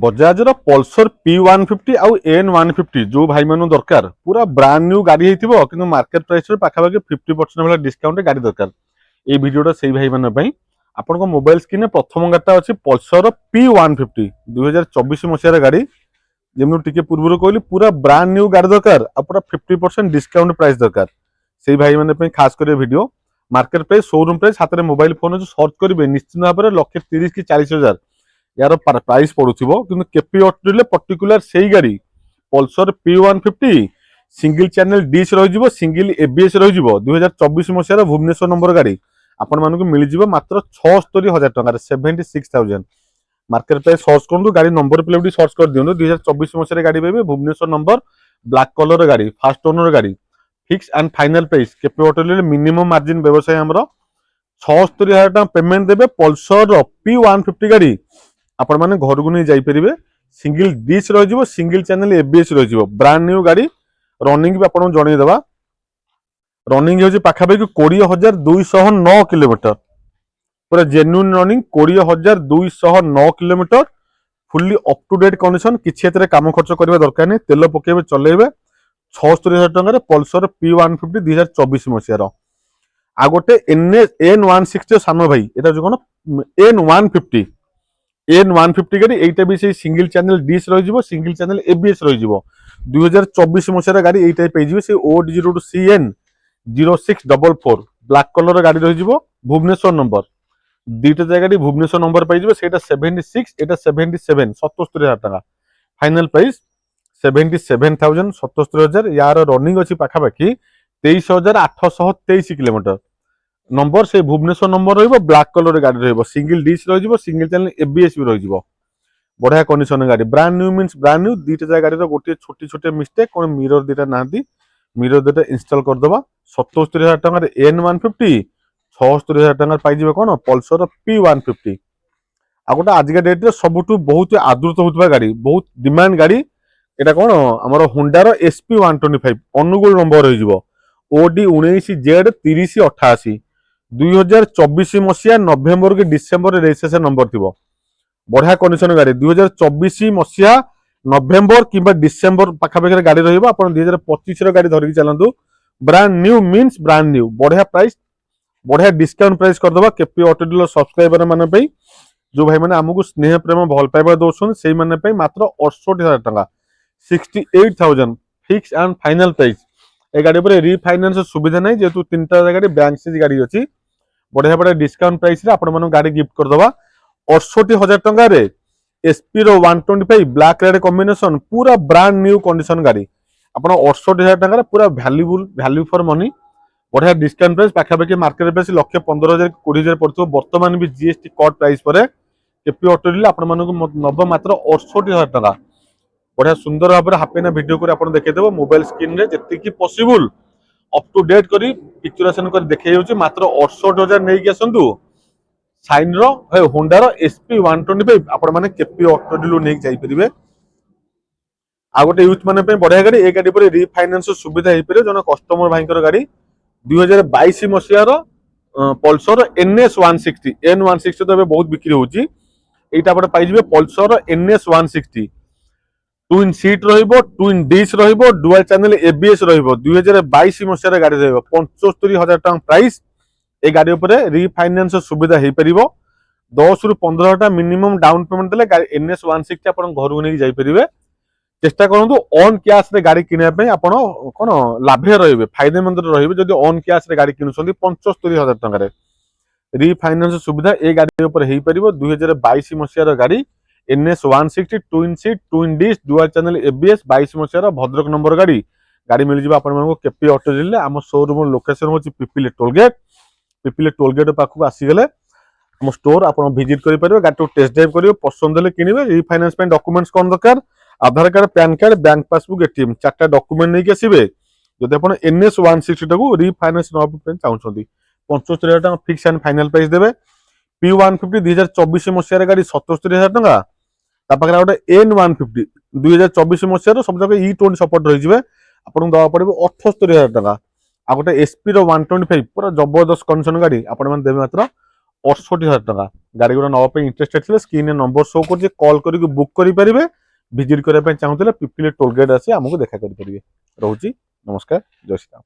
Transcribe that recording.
बजाज रो Pulsar P150 आउ N150 जो भाई मानु दरकार पूरा ब्रांड न्यू गाड़ी हेतिबो किंतु मार्केट प्राइस रे पाखापाखि 50% वाला डिस्काउंट गाड़ी दरकार ए वीडियोटा सेही भाई मान पई आपन मोबाइल स्क्रीन प्रथम गाड़ीटा अछि पल्सर P150 2024 मसिया गाड़ी जेमु टिके पूर्व कहली पूरा ब्रांड न्यू गाड़ी दरकार आ पूरा 50% डिस्काउंट प्राइस दरकार सेही भाई मान पई खास करे video market price showroom price हाथ मोबाइल फोन जो सर्च करेंगे निश्चित भाव में 1,30,000 कि 40,000 यार प्राइस पड़ुथिबो किंतु केपी ऑटो पर्टिकुलर सेही गाड़ी Pulsar P150 single channel disc रहिजिवो सिंगल एबीएस रहिजिवो 2024 मसिया भुवनेश्वर नंबर गाड़ी आपण मानकु मिल जिवो मात्र 76,000 टका 76,000 मार्केट प्राइस सर्च करंतु गाड़ी नंबर प्लेट सर्च कर दियंतु 2024 मसिया गाड़ी पाइबे भुवनेश्वर नंबर ब्लैक कलर गाड़ी फास्ट ओनर गाड़ी fix and final price KP auto minimum margin व्यवसाय हमरो 76,000 टका पेमेंट देबे पल्सर P150 गाड़ी आपण माने घर को नहीं जाई परिबे सिंगल डिश रहिजिवो सिंगल चैनल एबीएस रहिजिवो ब्रांड न्यू गाड़ी रनिंग भी आपण जणै देबा रनिंग होची पाखापाखि 20,209 किलोमीटर पूरा genuine running 20,209 kilometre fully up to date condition किछि एतरे काम खर्च करबा दरकार नै तेल पकेबे चलेबे 76,000 टका रे पल्सर P150 2024 मसिया रो आ गोटे N160 सानो भाई एटा जो कोन N150 N150 गाड़ी एटा भी से सिंगल चैनल डिश रहिजिवो सिंगल चैनल एबीएस रहिजिवो 2024 मसिया गाड़ी एटा पे जिवो से OD02CN 0644 ब्लैक कलर गाड़ी रहिजिवो भुवनेश्वर नंबर दीटा जगह भुवनेश्वर नंबर पाई जिवो सेटा 76 एटा 77 77,000 टका फाइनल प्राइस 77,000 77,000 यार रनिंग अछि पाखापाखि 23,823 किलोमीटर नंबर से भुवनेश्वर नंबर रहिबो ब्लैक कलर गाड़ी रहिबो सिंगल डिश रहिबो सिंगल चैनल एबीएस भी रहिबो बढ़िया कंडीशन गाड़ी brand new means brand new दीटा गाड़ी रो गोटे छोटी छोटे मिस्टेक कोन मिरर दीटा नांदी मिरर दीटा इंस्टॉल कर दबा 77,000 टका रे N150 76,000 टका पाई जिवो कोन पल्सर P150 आ गोटे आज के डेट रे सबुटु बहुत आदृत होतबा गाड़ी बहुत डिमांड गाड़ी एटा कोन हमर होंडा रो SP125 अनुगुल नंबर रहि जिवो OD19Z 3088 2024 मसिया नवेम्बर के डिसेम्बर रजिस्ट्रेशन नंबर थी बढ़िया कंडीशन गाड़ी 2024 मसिया नवेम्बर कि डिसेम्बर पाखापाखि गाड़ी रही 2025 गाड़ी धरिकी चलतु brand new means brand new बढ़िया प्राइस बढ़िया डिस्काउंट प्राइस करदे केपी ऑटो डीलर सब्सक्राइबर माने जो भाई मैंने आमको स्नेह प्रेम भल पाइबा दौरान से मात्र 68,000 टका 68,000 फिक्स एंड फाइनल प्राइस ए गाड़ी पर रिफाइनान्स सुविधा नहीं जेहेतु 3टा गाड़ी बैंक से गाड़ी अच्छी बढ़िया बढ़िया डिस्काउंट प्राइस रे आपण गाड़ी गिफ्ट करदबा 68,000 टका रे एसपी रो 125 ब्लैक रेड कॉम्बिनेशन पूरा ब्रांड न्यू कंडीशन गाड़ी आपण 68,000 टका रे पूरा वैल्यू फॉर मनी बढ़िया डिस्काउंट प्राइस पाखापाखि मार्केट प्राइस 1,15,000 20,000 पड़ो बर्तमान भी जीएसटी कट प्राइस पर केपी ऑटो डीलर आपण नब मात्र 68,000 टका बढ़िया सुंदर भाव में हाफ एना वीडियो कर देखिदेव मोबाइल स्क्रीन रे जति पॉसिबल अप टू डेट करी पिक्चरेशन कर देखै होची मात्र 68,000 नै के आसंतु साइन रो होंडा रो SP125 आपण माने केपी ऑटो डीलर नै जाई परिबे आ गोटे यूथ माने पे बढ़िया गाड़ी ए गाड़ी पर रिफाइनान्स सुविधा हे परिबे जन कस्टमर भाईकर गाड़ी 2022 मसिया रो पल्सर NS160 N160 तो बहुत बिक्री होची एटा पर पाई जिवे पल्सर NS160 ट्विन सीट रहिबो ट्विन डिश रहिबो डुअल चैनल एबीएस रहिबो 2022 मसिया गाड़ी रहिबो 75,000 टका प्राइस ए गाड़ी ऊपर रिफाइनान्स सुविधा हे परिबो 10 रु 15 मिनिमम डाउन पेमेंट देले NS160 आपण घर को नै जाई परिबे चेष्टा करंतु ऑन कैश रे गाड़ी किने पे आपण कोन लाभे रहिबे फायदे मंद रहिबे जदि ऑन कैश रे गाड़ी किनुसंती 75,000 टका रे रिफाइनान्स सुविधा ए गाड़ी ऊपर हे परिबो 2022 मसिया गाड़ी NS160 twin seat twin disc dual channel ABS 22 मसिया भद्रक नंबर गाड़ी गाड़ी मिल जिबा आपण मानको केपी ऑटो डीलर हम शोरूम लोकेशन होची पिपिले टोलगेट पाखु आसी गेले हम स्टोर आपण विजिट करि परिबे गाड़ी टेस्ट ड्राइव करियो पसंद ले किनिबे रिफाइनान्स पे डॉक्यूमेंट्स कोन दरकार Aadhaar card PAN card bank passbook ATM चारटा डॉक्यूमेंट नै के आसीबे जदि आपण NS160 टाकू रिफाइनान्स न पे चाहउछंती 75,000 टका फिक्स एंड फाइनल प्राइस देबे P150 2024 मसिया गाड़ी 77,000 टका तापाखरा गोटे N150 2024 मसिया सब जगह E20 सपोर्ट रही जिवे आपन दवा पड़िबो 78,000 टका आ गोटे SP रो 125 पूरा जबरदस्त कंडीशन गाड़ी आपण मन देबे मात्र 68,000 ଟଙ୍କା। ଗାଡ଼ି ଗୁଡ଼ା ନେବା ପାଇଁ ଇଣ୍ଟରେଷ୍ଟେଡ୍ ଥିଲେ ସ୍କ୍ରିନରେ ନମ୍ବର ଶୋ କରୁଛି, କଲ୍ କରିକି ବୁକ୍ କରିପାରିବେ। ଭିଜିଟ୍ କରିବା ପାଇଁ ଚାହୁଁଥିଲେ ପିପିଲି ଟୋଲ୍ ଗେଟ୍ ଆସି ଆମକୁ ଦେଖା କରିପାରିବେ। ରହୁଛି, ନମସ୍କାର, ଜୟ ଶ୍ରୀରାମ।